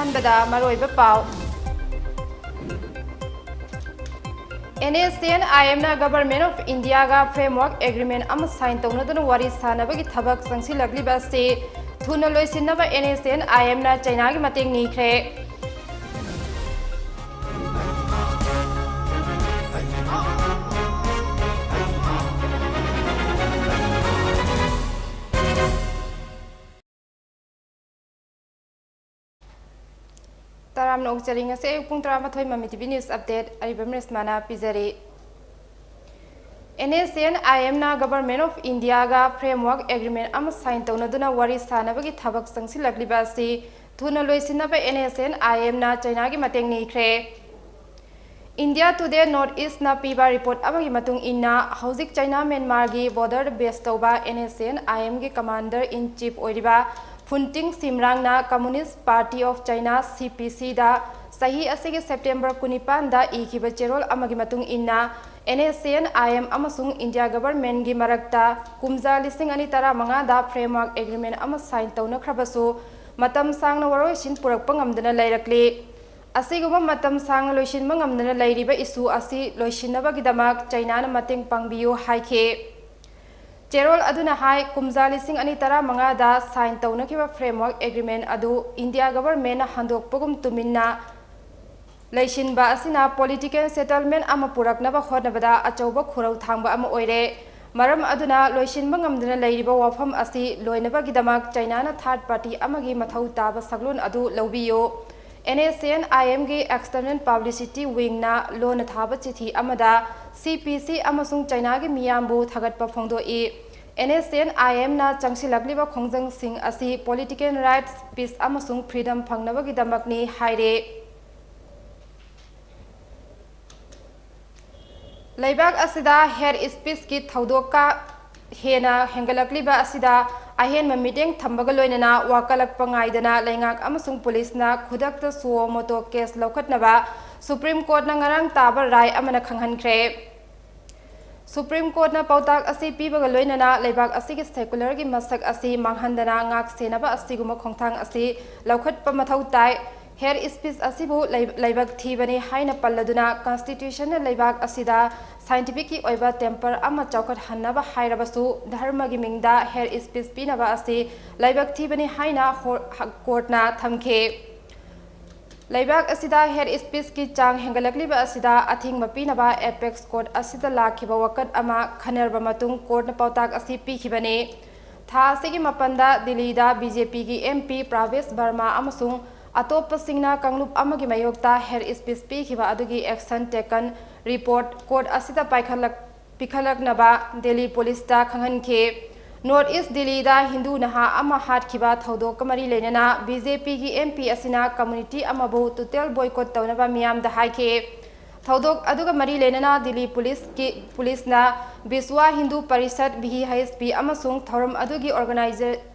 अहानबदा मरोइबा pav NSN IM na Government of India ga framework agreement am sign tawna wari sanabagi thabak sangsilakliba se thuna loisinaba NSN IM na China gi mateng nikhre Taram nok jaringa se pung trama thoi MAMI TV news update ARIBAM RESHMA na pizari NSN IM na Government of India ga framework agreement am sign tawna duna wari sanabagi thabak sangsilakliba se thuna loisinaba NSN IM na China gi mateng nikhre India Today North East na piba report amagi matung inna hauzik China Myanmar gi border base tawba NSN IM gi commander in chief oiriba Funting Simrang na Communist Party of China CPC da sahi asige September 19 da ikiba cherol amagi matung inna NSN IM amasung India government gi marakta kumja lising ani tara manga da framework agreement ama sign tawna khrabasu matam sangna waroi sin purak pangamdana lairakli asiguma matam sang loisin mangamdana lairiba isu asi loisinaba gidamak China na mateng pangbiu haike Cherol aduna hai kumja lising ani tara manga da sign tawna kiba framework agreement adu India government na handok pogum tuminna laisin ba asina political settlement ama purakna ba hodnabada achauba khurau thangba ama oire maram aduna loisin mangamdana lairiba wafam asi loinaba gidamak China na third party amagi mathau taba saglun adu lawbiyo NSN IM gi external publicity wing na lona thaba chithi amada CPC amasung China gi miyambu thagatpa phongdoi NSN IM na changsilakliba khongjang sing asi political rights peace amasung freedom phangnaba gi damakni haire Laibak asida hair speech ki thaudoka hena hengalakliba asida ahen meeting thambaga loinana wakalak pangaidana laingak amasung police na khudakta suo moto case lokhatnaba Supreme Court na ngarang taba rai amana khanghankhre Supreme Court na pautak asi pibaga loinana laibak asigi secular gi masak asi manghandana ngak senaba asiguma khongthang asi lokhat pa mathau tai hair speech asibu laibak thibani haina palladuna constitution na laibak asida scientific ki oiba temper ama chaukat hannaba hairabasu dharma gi mingda hair speech pinaba asi laibak thibani haina court na thamkhe laibak asida hair speech ki chang hengalakliba asida athing mapinaba apex court asida lakhiba wakat ama khanerba matung court na pautak asi pikhibane tha asigi mapanda Delhi da BJP gi MP Pravesh Verma amasung atop singna kanglup amagi mayokta hair speech pikhiba adugi action taken report court asida pikhalak naba Delhi police ta khanghanke North East Delhi da Hindu naha ama hat khiba thodok kamari lenana BJP gi MP asina community amabu total boycott tawnaba miyam da haike thodok aduga mari lenana Delhi police na Biswa Hindu Parishad BHP amasung thorum adugi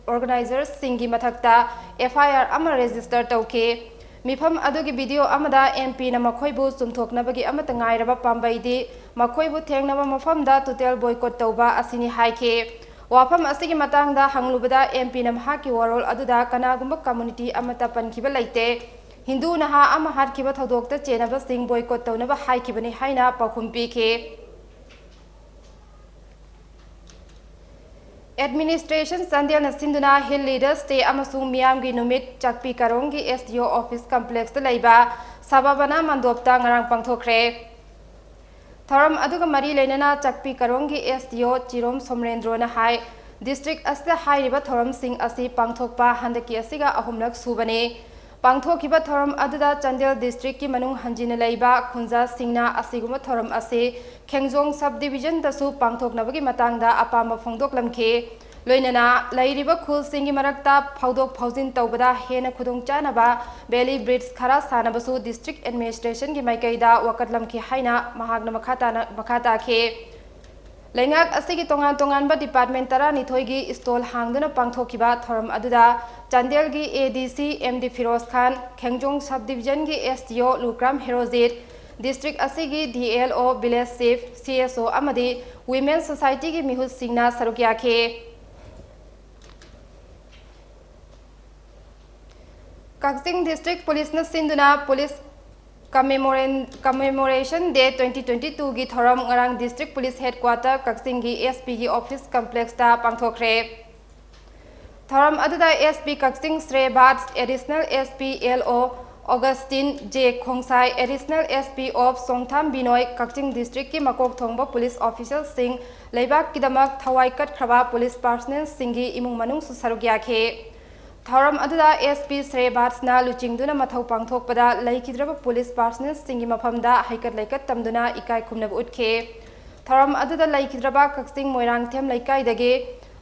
organizers singi mathakta FIR ama register tauke mifam adugi video amada MP na makhoibu sumthoknabagi amata ngairaba pambaidi makhoibu thengnaba mafamda total boycott tauba asini haike wafam asigi matangda hanglubada MP na mahaki warol aduda kanagumba community amata pankhiba laite Hindu naha ama hatkiba thodokta chenaba sing boycott tawnaba haikibani haina pakhum pike Administration Sandhya na sinduna Hill Leaders Day amasung miyam gi numit chakpi karong gi SDO office complex ta leiba sababana mandopta ngarang pangthokre Tharam aduga mari lenana chakpi karong gi SDO Chirom Somrendro na hai district asta hai riba thoram sing asi pangthokpa handaki asiga ahumlak subane pangthokiba thoram aduda Chandel district ki manung hanjina leiba khunja singna asiguma thoram ase Khengjong subdivision dasu pangthoknabagi matangda apama phongdok lamkhe loinana lairiba khul singi marakta phaudok phaujin tawbada hena khudong chanaba Valley Bridge khara sanabasu district administration gi maikaida wakat lamkhe haina mahagna makhata khe Lengak asigi tongan ba department tara nithoigi stall hangduna pangthokiba thoram aduda Chandel gi ADC MD Firoz Khan Khengjong subdivision gi SDO Lukram Herozit district asigi DLO village chief CSO amadi women society gi mihut singna sarukya khe Kakching District Police na sinduna Police Commemoration Day 2022 gi thoram ngarang District Police Headquarter Kakching gi SP gi Office Complex ta pangthokre. Thoram aduda SP Kakching Srebats Additional SP LO Augustine J. Khongsai Additional SP of Songtham Binoy Kakching District ki makok thongba police officials sing leibak kidamak thawai kat khraba police personnel singi imung manung su sarugya khe. Thoram aduda SP Srebats na luchingduna mathau pangthokpada laikhidraba police personnel singi maphamda haikat laikat tamduna ikai khumnab utke. Thoram aduda laikhidraba Kakching Moirang Them laikai dage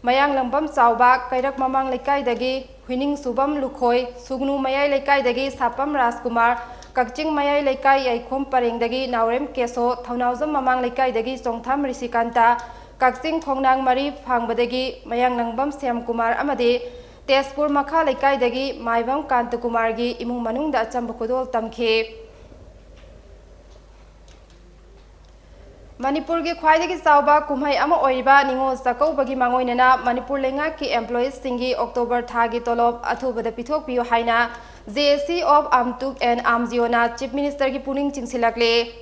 mayang lambam chawba kairak mamang laikai dage huining subam lukhoi sugnu mayai laikai dage sapam Rajkumar Kakching mayai laikai yaikhom pareng dage naurem keso thaunauzam mamang laikai dage Songtham Risikanta Kakching Khongnang Mari phangbadagi mayang langbam Syam Kumar amade Tezpur Makha Laikai dagi Maibam Kanta Kumar gi imung manungda achamba khodol tamkhe. Manipur gi khwaidagi chawba kumhai ama oiba ningol chakaubagi mangoinana Manipur lenga ki employees singi October thagi tolob athubada pithok piyo haina JSC of Amtuk and Amjiona Chief Minister gi puning chingsilakle.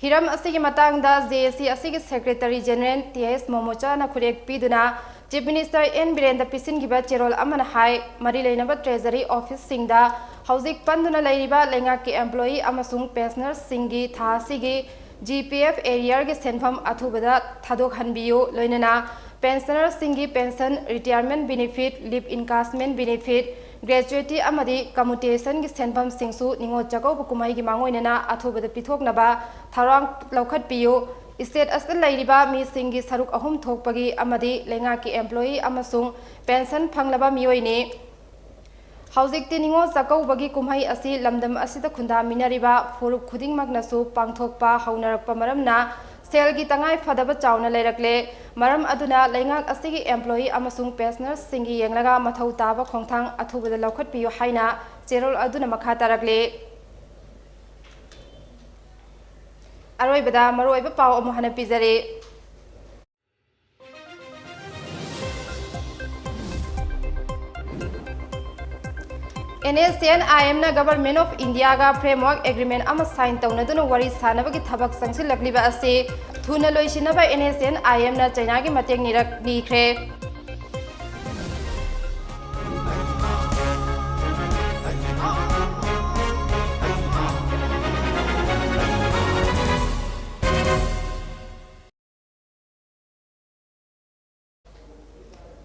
Hiram asigi matangda JSC asigi Secretary General TS Momocha na khurek piduna Chief Minister N. Birendra Pisin giba cherol amana hai mari leinaba Treasury Office singda hauzik panduna leiriba lenga ki employee amasung pensioners singi tha sigi GPF area gi senpham athubada thadok hanbiyo loinana pensioners singi pension retirement benefit leave encashment benefit gratuity amadi commutation gi senpham singsu ningo chakau bukumai gi mangoinana athubada pithoknaba tharang laukhat piyo State as the Ladiba mi singi saruk ahum thokpagi amadi lenga ki employee amasung pension phanglaba miyoine hauzik tiningo zakau bagi kumhai asi lamdam asida khunda minariba furuk khuding magnasu pangthokpa haunarakpa maramna sel gi tangai fadaba chauna leirakle maram aduna lenga asigi employee amasung pensioners singi yenglaga mathau taba khongthang athubada laukhat piyo haina cherol aduna makha tarakle Aroibada maroiba pau amu hana pizare NSN IM na Government of India ga framework agreement ama sign tawna duna wari sanabagi thabak sangsil lakliba ase thuna loisinaba NSN IM na China gi mateng nirak nikre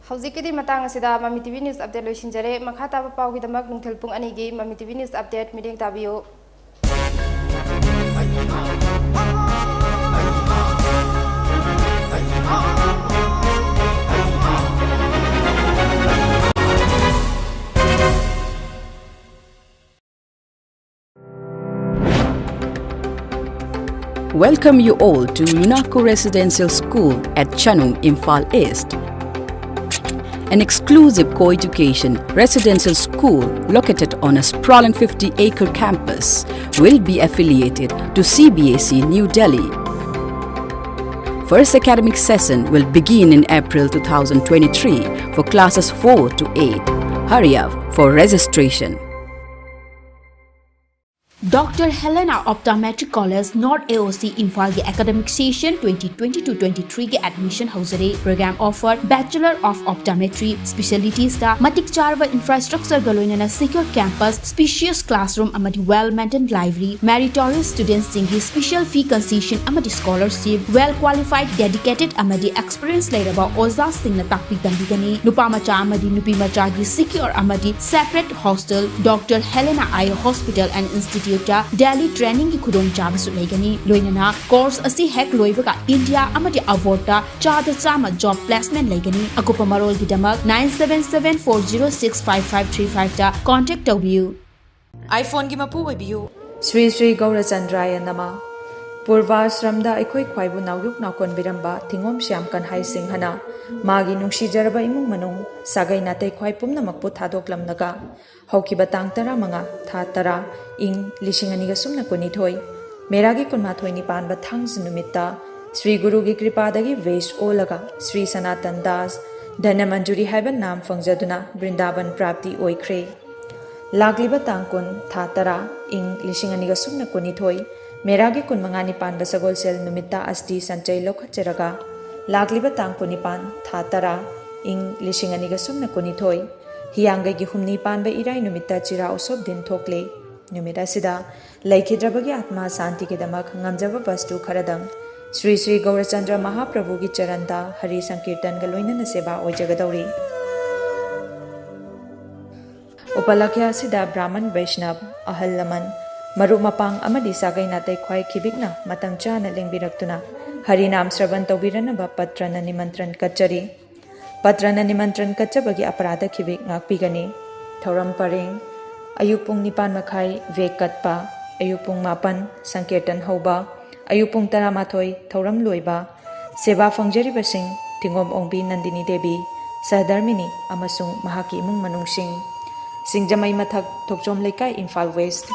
Hauzikidi matang asida Mami TV News Update loisinjare makha taba pau gi damak nungthel pung ani gi Mami TV News Update meeting tabiyo Welcome you all to Lunaco Residential School at Chanung, Imphal East. An exclusive co-education residential school located on a sprawling 50-acre campus will be affiliated to CBSE New Delhi. First academic session will begin in April 2023 for classes 4 to 8. Hurry up for registration. Dr. Helena Optometric College North AOC Imphal के academic session 2022-23 के admission hausare program offer Bachelor of Optometry specialties का matik charva infrastructure galoina secure campus spacious classroom amadi well-maintained library meritorious students singi special fee concession amadi scholarship well qualified dedicated amadi experience lairaba oza singna takpi tambigani nupa macha amadi nupi macha gi secure amadi separate hostel Dr. Helena Eye Hospital and Institute Delhi training ki khudong chaba su leigani loinana course asi hek loibaga India amadi avorta chada chama job placement leigani akupa marol gi damak 9774065535 ta contact tawbiu iPhone gi mapu oibiu Sri Sri Gaurachandraya Nama Purvashramda aikoi khwaibu nawyuk nakon biramba thingom syam kan hai sing hana magi nungsi jaraba imung manung sagai natai khwai pumna makpu thadoklam naga hauki batang tara manga tha tara ing lisingani ga sumna koni thoi meragi kunma thoi ni pan ba thang numitta Sri Guru gi kripa dagi vesh olaga Sri Sanatan Das Dhanamanjuri haiban nam fangjaduna Brindavan prapti oikre Lagliba tangkun tha tara ing lising aniga sumna kunithoi meragi kun mangani pan basagol sel numita asti sanchay lokha cheraga lagliba tangkun nipan tha tara ing lising aniga sumna kunithoi hiyangai gi humni pan ba irai numita chira usob din thokle numita sida laikhidrabagi atma santi ke damak ngamjaba vastu kharadang Sri Sri Gaurachandra Mahaprabhu ki charanda Hari Sankirtan ga loinana seba oijagadauri Upalakya sida Brahman Vaishnav Ahal Laman Maru Mapang amadi sagai natai khwai khibikna matang chana lengbirakuna Hari Nam Sravan tawbiranaba patrana nimantran kachari Patrana nimantran kachabagi aparada khibik ngakpigani Thauram Pareng Ayupung Nipan Makhai Vek Katpa Ayupung Mapan Sankirtan Hauba Ayupung Taramathoi Thauram Loiba Seba Fangjari Tingom Ongbi Nandini Devi Sahdarmini amasung mahaki imung manungsing Singjamai Mathak Thokjom Lekai Imphal West